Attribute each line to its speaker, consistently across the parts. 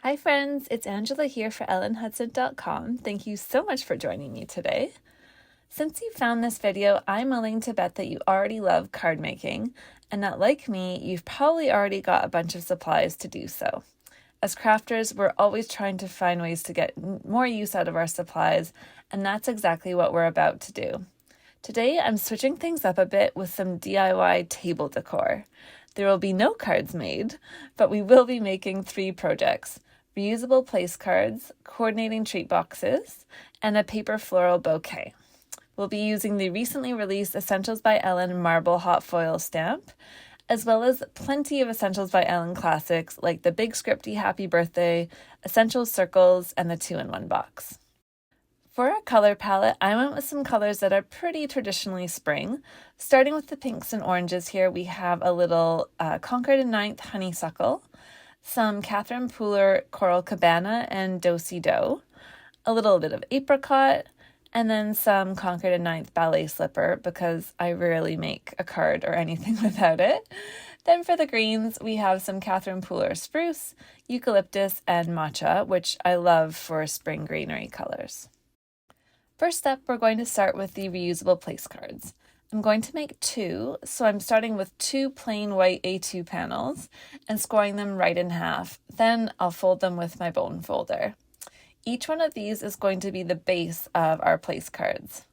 Speaker 1: Hi friends, it's Angela here for ellenhudson.com. Thank you so much for joining me today. Since you found this video, I'm willing to bet that you already love card making and that, like me, you've probably already got a bunch of supplies to do so. As crafters, we're always trying to find ways to get more use out of our supplies, and that's exactly what we're about to do. Today, I'm switching things up a bit with some DIY table decor. There will be no cards made, but we will be making 3 projects: reusable place cards, coordinating treat boxes, and a paper floral bouquet. We'll be using the recently released Essentials by Ellen marble hot foil stamp, as well as plenty of Essentials by Ellen classics like the Big Scripty Happy Birthday, Essentials Circles, and the 2-in-1 box. For our color palette, I went with some colors that are pretty traditionally spring. Starting with the pinks and oranges here, we have a little Concord and Ninth Honeysuckle, some Catherine Pooler Coral Cabana and Do-Si Do, a little bit of apricot, and then some Concord and Ninth Ballet Slipper because I rarely make a card or anything without it. Then for the greens, we have some Catherine Pooler Spruce, Eucalyptus, and Matcha, which I love for spring greenery colors. First up, we're going to start with the reusable place cards. I'm going to make 2, so I'm starting with 2 plain white A2 panels and scoring them right in half. Then I'll fold them with my bone folder. Each one of these is going to be the base of our place cards.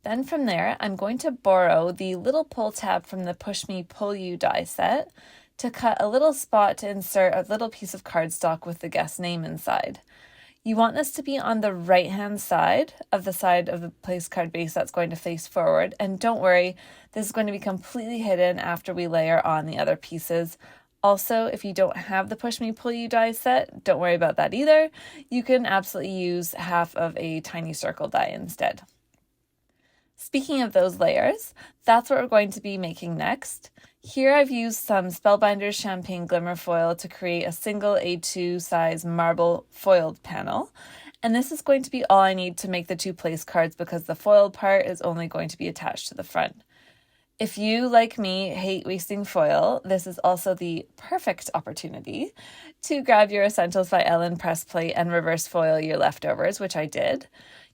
Speaker 1: Then from there, I'm going to borrow the little pull tab from the Push Me Pull You die set to cut a little spot to insert a little piece of cardstock with the guest name inside. You want this to be on the right-hand side of the place card base that's going to face forward. And don't worry, this is going to be completely hidden after we layer on the other pieces. Also, if you don't have the Push Me Pull You die set, don't worry about that either. You can absolutely use half of a tiny circle die instead. Speaking of those layers, that's what we're going to be making next. Here I've used some Spellbinders Champagne Glimmer Foil to create a single A2 size marble foiled panel. And this is going to be all I need to make the 2 place cards because the foiled part is only going to be attached to the front. If you, like me, hate wasting foil, this is also the perfect opportunity to grab your Essentials by Ellen press plate and reverse foil your leftovers, which I did.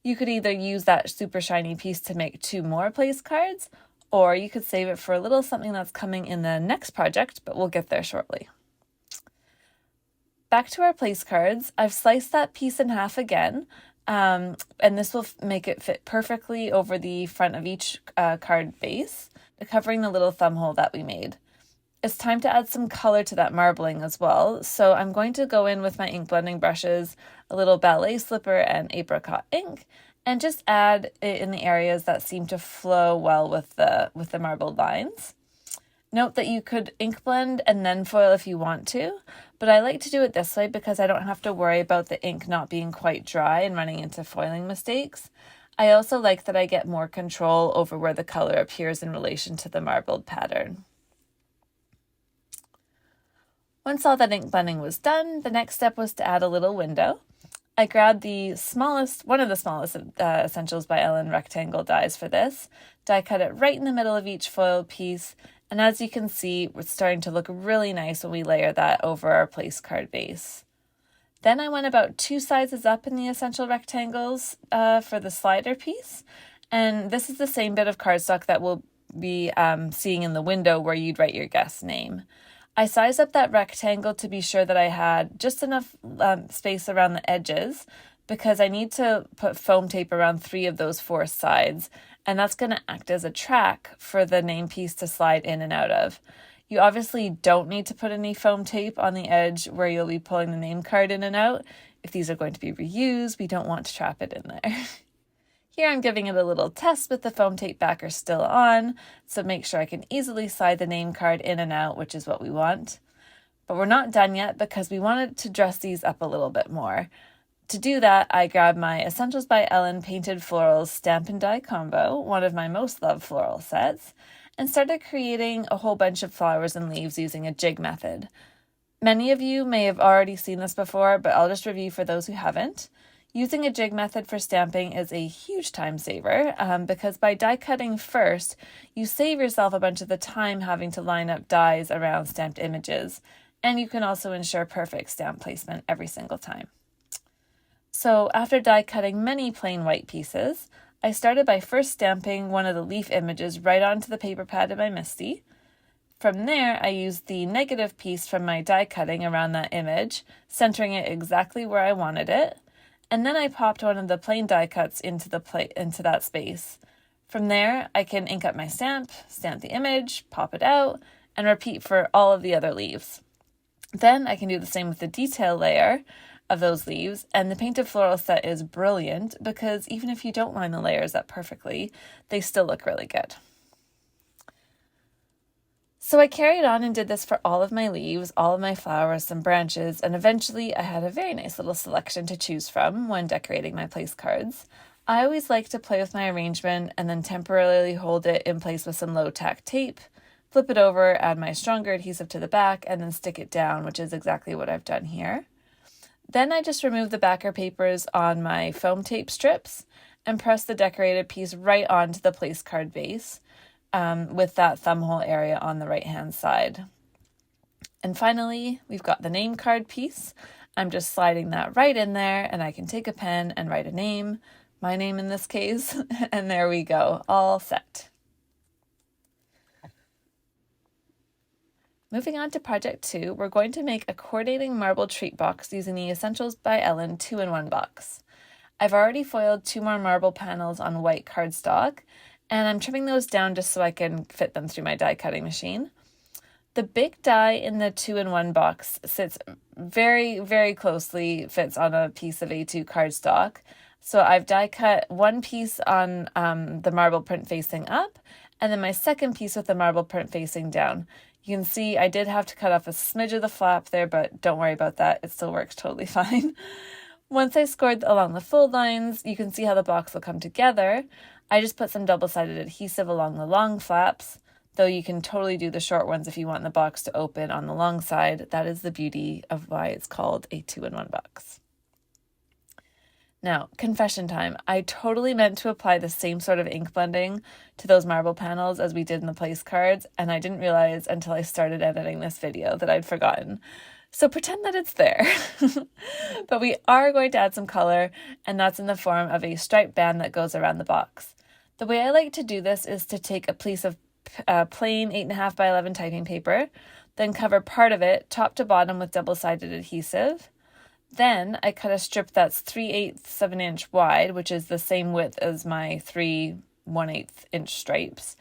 Speaker 1: You could either use that super shiny piece to make 2 more place cards, or you could save it for a little something that's coming in the next project, but we'll get there shortly. Back to our place cards, I've sliced that piece in half again, and this will make it fit perfectly over the front of each card base, covering the little thumb hole that we made. It's time to add some color to that marbling as well, so I'm going to go in with my ink blending brushes, a little ballet slipper, and apricot ink, and just add it in the areas that seem to flow well with the marbled lines. Note that you could ink blend and then foil if you want to, but I like to do it this way because I don't have to worry about the ink not being quite dry and running into foiling mistakes. I also like that I get more control over where the color appears in relation to the marbled pattern. Once all that ink blending was done, the next step was to add a little window. I grabbed one of the smallest Essentials by Ellen rectangle dies for this, die cut it right in the middle of each foiled piece, and as you can see, it's starting to look really nice when we layer that over our place card base. Then I went about 2 sizes up in the essential rectangles for the slider piece, and this is the same bit of cardstock that we'll be seeing in the window where you'd write your guest's name. I sized up that rectangle to be sure that I had just enough space around the edges because I need to put foam tape around 3 of those 4 sides, and that's going to act as a track for the name piece to slide in and out of. You obviously don't need to put any foam tape on the edge where you'll be pulling the name card in and out. If these are going to be reused, we don't want to trap it in there. Here I'm giving it a little test with the foam tape backer still on, so make sure I can easily slide the name card in and out, which is what we want. But we're not done yet because we wanted to dress these up a little bit more. To do that, I grabbed my Essentials by Ellen Painted Florals Stamp and Die Combo, one of my most loved floral sets, and started creating a whole bunch of flowers and leaves using a jig method. Many of you may have already seen this before, but I'll just review for those who haven't. Using a jig method for stamping is a huge time saver because by die cutting first, you save yourself a bunch of the time having to line up dies around stamped images. and you can also ensure perfect stamp placement every single time. So after die cutting many plain white pieces, I started by first stamping one of the leaf images right onto the paper pad in my MISTI. From there, I used the negative piece from my die cutting around that image, centering it exactly where I wanted it, and then I popped one of the plain die cuts into that space. From there, I can ink up my stamp the image, pop it out, and repeat for all of the other leaves. Then I can do the same with the detail layer of those leaves, and the painted floral set is brilliant because even if you don't line the layers up perfectly, they still look really good. So I carried on and did this for all of my leaves, all of my flowers, some branches, and eventually I had a very nice little selection to choose from when decorating my place cards. I always like to play with my arrangement and then temporarily hold it in place with some low-tack tape, flip it over, add my stronger adhesive to the back, and then stick it down, which is exactly what I've done here. Then I just remove the backer papers on my foam tape strips and press the decorated piece right onto the place card base, with that thumbhole area on the right-hand side. And finally, we've got the name card piece. I'm just sliding that right in there, and I can take a pen and write a name, my name in this case, and there we go, all set. Moving on to project 2, we're going to make a coordinating marble treat box using the Essentials by Ellen 2-in-1 box. I've already foiled 2 more marble panels on white cardstock, and I'm trimming those down just so I can fit them through my die cutting machine. The big die in the 2-in-1 box sits very, very closely, fits on a piece of A2 cardstock. So I've die cut one piece on the marble print facing up, and then my second piece with the marble print facing down. You can see I did have to cut off a smidge of the flap there, but don't worry about that. It still works totally fine. Once I scored along the fold lines, you can see how the box will come together. I just put some double-sided adhesive along the long flaps, though you can totally do the short ones if you want the box to open on the long side. That is the beauty of why it's called a 2-in-1 box. Now, confession time. I totally meant to apply the same sort of ink blending to those marble panels as we did in the place cards, and I didn't realize until I started editing this video that I'd forgotten. So pretend that it's there. But we are going to add some color, and that's in the form of a striped band that goes around the box. The way I like to do this is to take a piece of plain 8.5 by 11 typing paper, then cover part of it top to bottom with double-sided adhesive. Then I cut a strip that's 3/8 of an inch wide, which is the same width as my 3 1/8 inch stripes,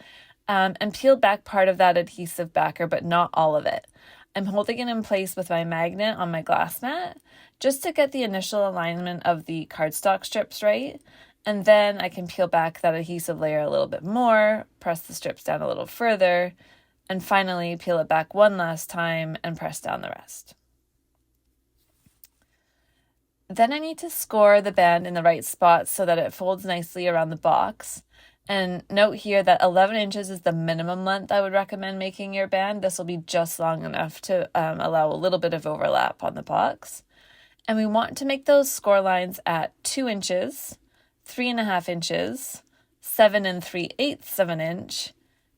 Speaker 1: and peeled back part of that adhesive backer, but not all of it. I'm holding it in place with my magnet on my glass mat, just to get the initial alignment of the cardstock strips right, and then I can peel back that adhesive layer a little bit more, press the strips down a little further, and finally peel it back one last time and press down the rest. Then I need to score the band in the right spot so that it folds nicely around the box. And note here that 11 inches is the minimum length I would recommend making your band. This will be just long enough to allow a little bit of overlap on the box. And we want to make those score lines at 2 inches, 3.5 inches, 7 3/8 of an inch,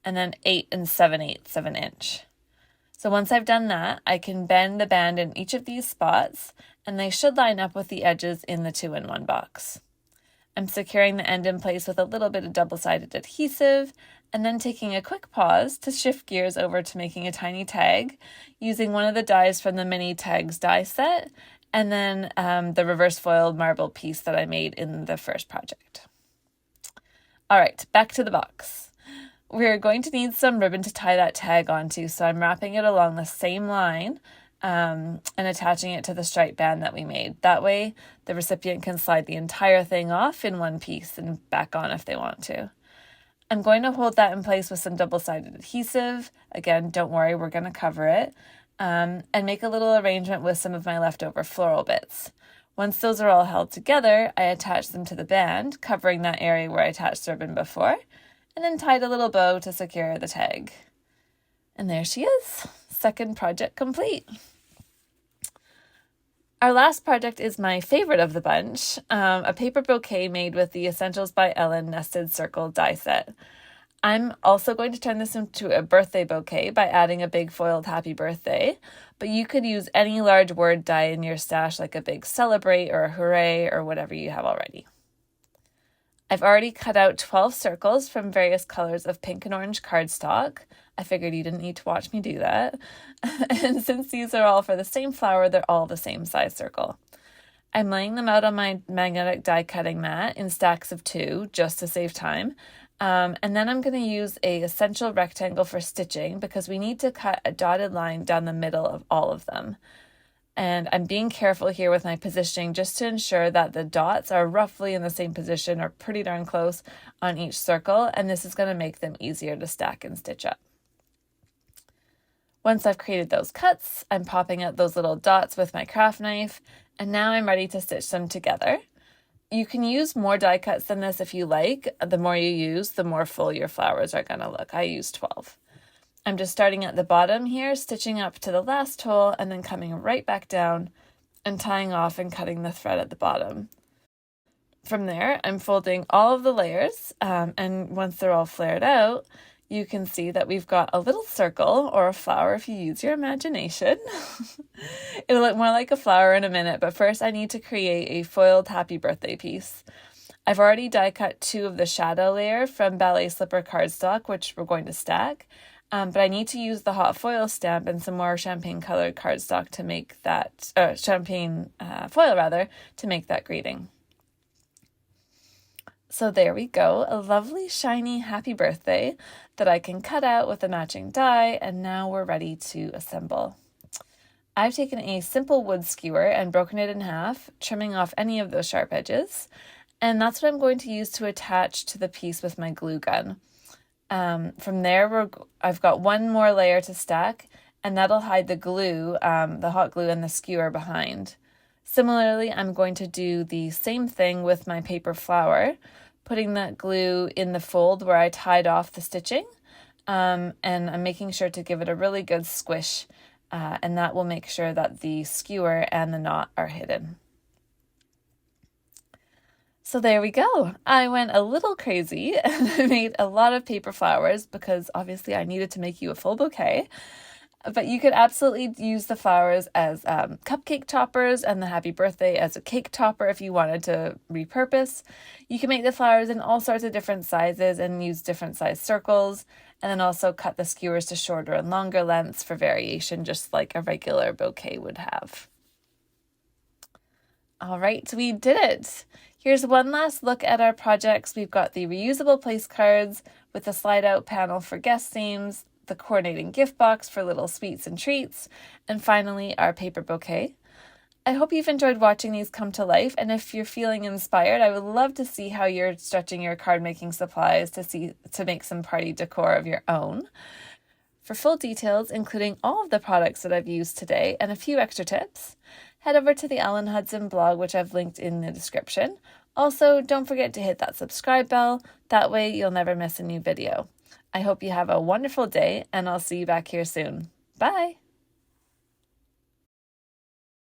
Speaker 1: and then 8 7/8 of an inch. So once I've done that, I can bend the band in each of these spots, and they should line up with the edges in the 2-in-1 box. I'm securing the end in place with a little bit of double-sided adhesive, and then taking a quick pause to shift gears over to making a tiny tag, using one of the dies from the mini tags die set, and then the reverse foiled marble piece that I made in the first project. All right, back to the box. We're going to need some ribbon to tie that tag onto, so I'm wrapping it along the same line and attaching it to the striped band that we made. That way, the recipient can slide the entire thing off in one piece and back on if they want to. I'm going to hold that in place with some double-sided adhesive. Again, don't worry, we're going to cover it. And make a little arrangement with some of my leftover floral bits. Once those are all held together, I attach them to the band, covering that area where I attached the ribbon before, and then tied a little bow to secure the tag. And there she is, second project complete. Our last project is my favorite of the bunch, a paper bouquet made with the Essentials by Ellen nested circle die set. I'm also going to turn this into a birthday bouquet by adding a big foiled happy birthday, but you could use any large word die in your stash, like a big celebrate or a hooray or whatever you have already. I've already cut out 12 circles from various colors of pink and orange cardstock. I figured you didn't need to watch me do that. And since these are all for the same flower, they're all the same size circle. I'm laying them out on my magnetic die cutting mat in stacks of 2 just to save time. And then I'm going to use a essential rectangle for stitching because we need to cut a dotted line down the middle of all of them. And I'm being careful here with my positioning just to ensure that the dots are roughly in the same position or pretty darn close on each circle, and this is going to make them easier to stack and stitch up. Once I've created those cuts, I'm popping out those little dots with my craft knife, and now I'm ready to stitch them together. You can use more die cuts than this if you like. The more you use, the more full your flowers are going to look. I use 12. I'm just starting at the bottom here, stitching up to the last hole, and then coming right back down and tying off and cutting the thread at the bottom. From there, I'm folding all of the layers, and once they're all flared out, you can see that we've got a little circle or a flower if you use your imagination. It'll look more like a flower in a minute, but first I need to create a foiled happy birthday piece. I've already die cut 2 of the shadow layer from ballet slipper cardstock, which we're going to stack, but I need to use the hot foil stamp and some more champagne colored cardstock to make that, champagne foil rather, to make that greeting. So there we go, a lovely shiny happy birthday that I can cut out with a matching die, and now we're ready to assemble. I've taken a simple wood skewer and broken it in half, trimming off any of those sharp edges, and that's what I'm going to use to attach to the piece with my glue gun. From there, I've got one more layer to stack, and that'll hide the glue, the hot glue and the skewer behind. Similarly, I'm going to do the same thing with my paper flower, putting that glue in the fold where I tied off the stitching, and I'm making sure to give it a really good squish, and that will make sure that the skewer and the knot are hidden. So there we go. I went a little crazy and I made a lot of paper flowers because obviously I needed to make you a full bouquet. But you could absolutely use the flowers as cupcake toppers and the happy birthday as a cake topper if you wanted to repurpose. You can make the flowers in all sorts of different sizes and use different size circles, and then also cut the skewers to shorter and longer lengths for variation, just like a regular bouquet would have. All right, we did it. Here's one last look at our projects. We've got the reusable place cards with the slide out panel for guest names, the coordinating gift box for little sweets and treats, and finally our paper bouquet. I hope you've enjoyed watching these come to life, and if you're feeling inspired, I would love to see how you're stretching your card making supplies to make some party decor of your own. For full details, including all of the products that I've used today and a few extra tips, head over to the Ellen Hudson blog, which I've linked in the description. Also, don't forget to hit that subscribe bell. That way you'll never miss a new video. I hope you have a wonderful day, and I'll see you back here soon. Bye!